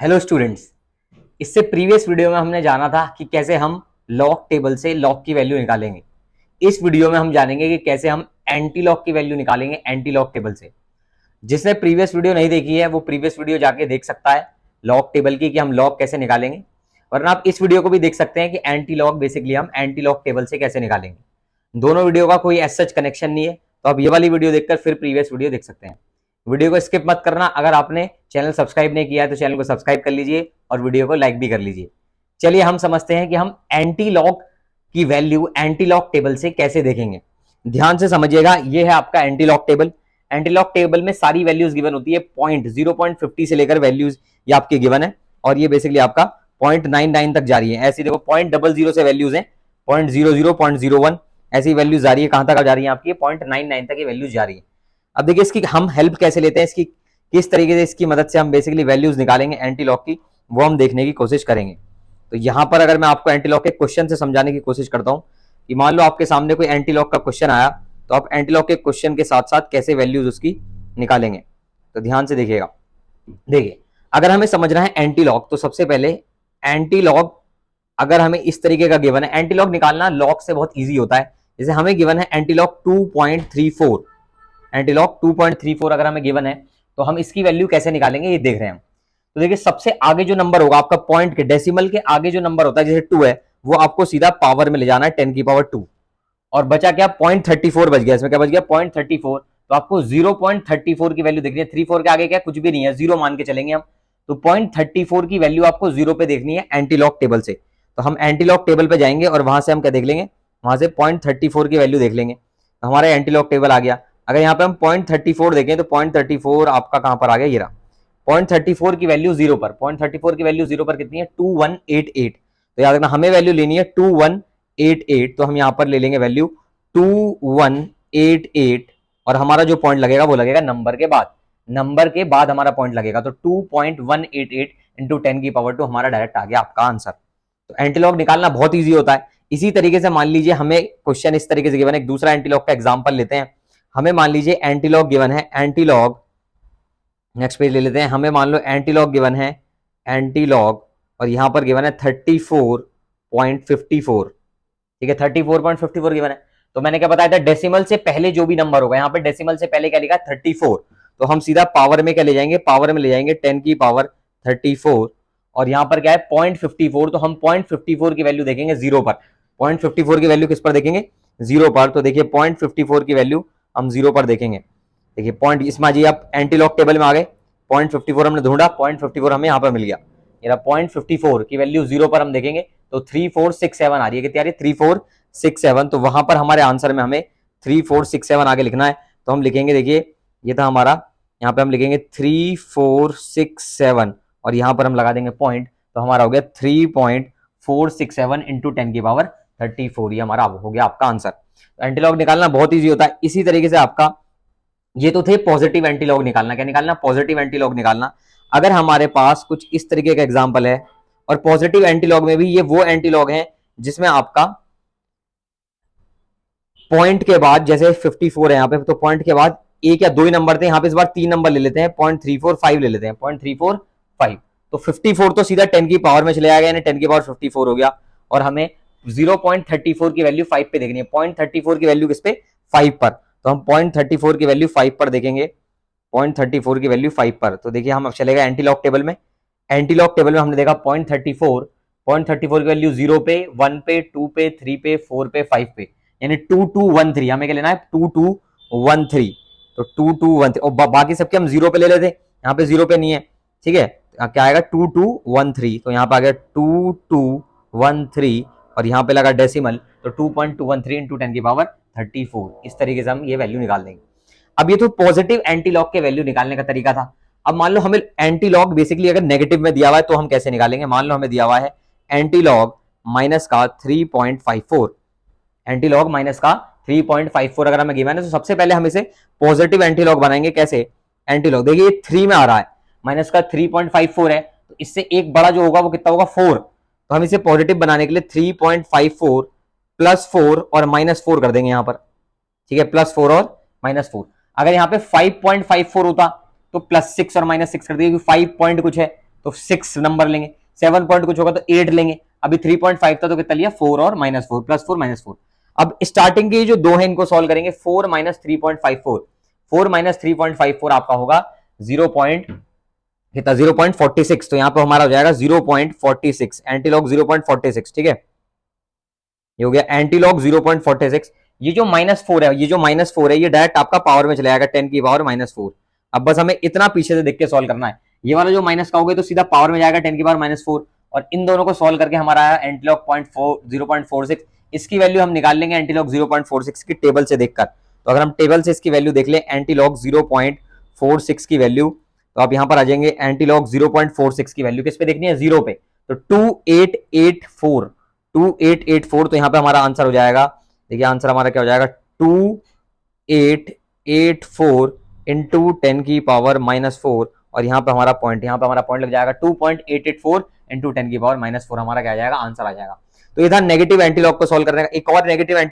Hello students. इससे previous video में हमने जाना था कि कैसे हम लॉग टेबल से लॉग की वैल्यू निकालेंगे। इस वीडियो में हम जानेंगे कि कैसे हम एंटी लॉग की वैल्यू निकालेंगे एंटी लॉग टेबल से। जिसने प्रीवियस वीडियो नहीं देखी है वो प्रीवियस वीडियो जाके देख सकता है लॉग टेबल की कि हम लॉग कैसे निकालेंगे, वरना आप इस वीडियो को भी देख सकते हैं कि एंटी लॉग बेसिकली हम एंटी लॉग टेबल से कैसे निकालेंगे। दोनों वीडियो का कोई एज सच कनेक्शन नहीं है, तो आप ये वाली वीडियो देखकर फिर प्रीवियस वीडियो देख सकते हैं। वीडियो को स्किप मत करना। अगर आपने चैनल सब्सक्राइब नहीं किया है तो चैनल को सब्सक्राइब कर लीजिए और वीडियो को लाइक भी कर लीजिए। चलिए हम समझते हैं कि हम एंटी लॉग की वैल्यू एंटी लॉग टेबल से कैसे देखेंगे। ध्यान से समझिएगा, ये है आपका anti log table. Anti log table में सारी वैल्यूज गिवन होती है, पॉइंट 0.50 से लेकर वैल्यूज ये आपकी गिवन है, और ये बेसिकली आपका 0.99 तक जा रही है। ऐसी देखो 0.00 से वैल्यूज है, 0.00, 0.01 ऐसी वैल्यूज जा रही है। कहां तक जा रही है आपकी? 0.99 तक ये वैल्यूज जा रही है। अब देखिए इसकी हम हेल्प कैसे लेते हैं, इसकी किस तरीके से इसकी मदद से हम बेसिकली वैल्यूज निकालेंगे एंटी लॉग की, वो हम देखने की कोशिश करेंगे। तो यहां पर अगर मैं आपको एंटी लॉग के क्वेश्चन से समझाने की कोशिश करता हूं कि मान लो आपके सामने कोई एंटी लॉग का क्वेश्चन आया, तो आप एंटी लॉग के क्वेश्चन के साथ साथ कैसे वैल्यूज उसकी निकालेंगे, तो ध्यान से देखिएगा। देखिए अगर हमें समझना है एंटी लॉग, तो सबसे पहले एंटी लॉग अगर हमें इस तरीके का गिवन है, एंटी लॉग निकालना लॉग से बहुत ईजी होता है। जैसे हमें गिवन है एंटी लॉग 2.34, एंटी लॉग 2.34 अगर हमें गिवन है तो हम इसकी वैल्यू कैसे निकालेंगे ये देख रहे हैं हम। तो देखिए सबसे आगे जो नंबर होगा आपका पॉइंट के डेसिमल के आगे जो नंबर होता है, जैसे 2 है, वो आपको सीधा पावर में ले जाना है 10⁻²। और बचा क्या? 0.34 बच गया। इसमें क्या बच गया? 0.34। तो आपको 0.34 की वैल्यू देखनी है। 34 के आगे क्या? कुछ भी नहीं है, जीरो मान के चलेंगे हम। तो 0.34 की वैल्यू आपको जीरो पे देखनी है एंटी लॉग टेबल से। तो हम एंटी लॉग टेबल पे जाएंगे और वहां से हम क्या देख लेंगे? वहां से 0.34 की वैल्यू देख लेंगे, तो हमारा एंटी लॉग टेबल आ गया। अगर यहाँ पे हम 0.34 देखें तो 0.34 आपका कहां पर आ गया? ये रहा 0.34 की वैल्यू जीरो पर। 0.34 की वैल्यू जीरो पर कितनी है? 2188। तो याद रखना हमें वैल्यू लेनी है 2188, तो हम यहां पर ले लेंगे वैल्यू 2188, और हमारा जो पॉइंट लगेगा वो लगेगा नंबर के बाद। नंबर के बाद हमारा पॉइंट लगेगा, तो 2.188 इंटू 10⁻², हमारा डायरेक्ट आ गया आपका आंसर। तो एंटीलॉग निकालना बहुत ईजी होता है। इसी तरीके से मान लीजिए हमें क्वेश्चन इस तरीके से गिवन है, एक दूसरा एंटीलॉग का एग्जांपल लेते हैं। हमें मान लीजिए एंटीलॉग गिवन है, एंटीलॉग नेक्स्ट पेज ले लेते हैं। हमें मान लो एंटीलॉग गिवन है, एंटीलॉग, और यहां पर गिवन है 34.54। ठीक है, 34.54 गिवन है। तो मैंने क्या बताया था? डेसिमल से पहले जो भी नंबर होगा, यहाँ पे डेसिमल से पहले क्या लिखा है? 34। तो हम सीधा पावर में क्या ले जाएंगे? पावर में ले जाएंगे 10⁻34, और यहां पर क्या है? 0.54। तो हम 0.54 की वैल्यू देखेंगे जीरो पर। 0.54 की वैल्यू किस पर देखेंगे? जीरो पर। तो देखिए 0.54 की वैल्यू हम जीरो पर देखेंगे। देखिए पॉइंट, इसमें जी आप एंटीलॉग टेबल में आ गए, 0.54 हमने ढूंढा, 0.54 हमें यहाँ पर मिल गया। ये 0.54 की वैल्यू जीरो पर हम देखेंगे तो 3467 आ रही है। कितनी आ रही है? 3467। तो वहां पर हमारे आंसर में हमें 3467 आगे लिखना है। तो हम लिखेंगे, देखिए ये था हमारा, यहाँ पे हम लिखेंगे 3467, और यहां पर हम लगा देंगे पॉइंट। तो हमारा हो गया 3.467 इंटू 10⁻34। ये हमारा हो गया आपका आंसर। एंटीलॉग निकालना बहुत ईजी होता है। इसी तरीके से आपका ये तो थे पॉजिटिव एंटीलॉग निकालना। क्या निकालना? पॉजिटिव एंटीलॉग निकालना। अगर हमारे पास कुछ इस तरीके का एग्जांपल है, और पॉजिटिव एंटीलॉग में भी ये वो एंटीलॉग है जिसमें आपका पॉइंट के बाद, जैसे 54 है यहाँ पे, तो पॉइंट के बाद एक या दो ही नंबर थे, यहाँ पे इस बार तीन नंबर ले लेते हैं, 0.345 ले लेते हैं, 0.345। तो 54 तो सीधा 10 की पावर में चले आएगा, यानी 10 की पावर 54 हो गया। और हमें 0.34 की वैल्यू 5 पे देखनी है। 0.34 की वैल्यू किस पे? 5 पर। तो हम 0.34 की वैल्यू 5 पर देखेंगे, 0.34 की वैल्यू 5 पर। तो देखिए हम अब चलेगा एंटीलॉग टेबल में। एंटीलॉग टेबल में हमने देखा 0.34 की वैल्यू 0 पे, 1 पे, 2 पे, 3 पे, 4 पे, 5 पे, यानी 2213। हमें क्या लेना है? 2213। तो 2213, और बाकी सबके हम जीरो पे ले लेते, यहाँ पे जीरो पे नहीं है। ठीक है, क्या आएगा? 2213। तो यहाँ पे आ गया 2213, और यहाँ पे लगा डेसिमल, तो 2.213 इंटू 10⁻34। इस तरीके से हम ये वैल्यू निकाल देंगे। अब ये तो पॉजिटिव एंटीलॉग के वैल्यू निकालने का तरीका था। अब मान लो हमें एंटीलॉग बेसिकली अगर नेगेटिव में दिया हुआ है तो हम कैसे निकालेंगे? मान लो हमें दिया हुआ है एंटीलॉग माइनस का 3.54, एंटीलॉग माइनस का 3.54 अगर हमें गिवन है, तो सबसे पहले हम इसे पॉजिटिव एंटीलॉग बनाएंगे। कैसे? एंटीलॉग देखिए ये 3 में आ रहा है, माइनस का 3.54 है, तो इससे एक बड़ा जो होगा वो कितना होगा? 4। तो हम इसे पॉजिटिव बनाने के लिए 3.54 +4 और -4 कर देंगे यहाँ पर। ठीक है, +4 और -4। अगर यहाँ पे 5.54 होता तो +6 और -6 कर देंगे, 5 पॉइंट कुछ है, तो 6 नंबर लेंगे, 7 पॉइंट कुछ होगा तो 8 लेंगे, अभी 3.5 था तो कितना लिया 4 और -4, +4 -4। अब स्टार्टिंग के जो दो है इनको सॉल्व करेंगे, 4 - 3.54, 4 - 3.54 आपका होगा 0. कितना 0.46, तो यहाँ पे हमारा हो जाएगा 0.46, एंटीलॉग 0.46, ठीक है, ये हो गया एंटीलॉग 0.46। ये जो -4 है, ये जो -4 है, ये डायरेक्ट आपका पावर में चला जाएगा 10 की पावर -4। अब बस हमें इतना पीछे से देख के सॉल्व करना है, ये वाला जो माइनस का हो गया तो सीधा पावर में जाएगा 10 की पावर -4, और इन दोनों को सॉल्व करके हमारा आया एंटीलॉग 0.46। इसकी वैल्यू हम निकाल लेंगे एंटीलॉग 0.46 की टेबल से देखकर। तो अगर हम टेबल से इसकी वैल्यू देख लें एंटीलॉग 0.46 की वैल्यू, तो आप यहां पर आ जाएंगे एंटीलॉग 0.46 की वैल्यू किस पे देखनी है, 0 पे, तो 2884, 2884, तो यहां पे हमारा आंसर हो जाएगा, देखिए आंसर हमारा क्या हो जाएगा 2884 इंटू 10 की पावर -4, और यहाँ पे हमारा पॉइंट लग जाएगा 2.884 इंटू 10 की पावर -4, हमारा क्या आ जाएगा आंसर आ जाएगा। तो ये था नेगेटिव एंटीलॉग को सॉल्व करने का। एक और नेगेटिव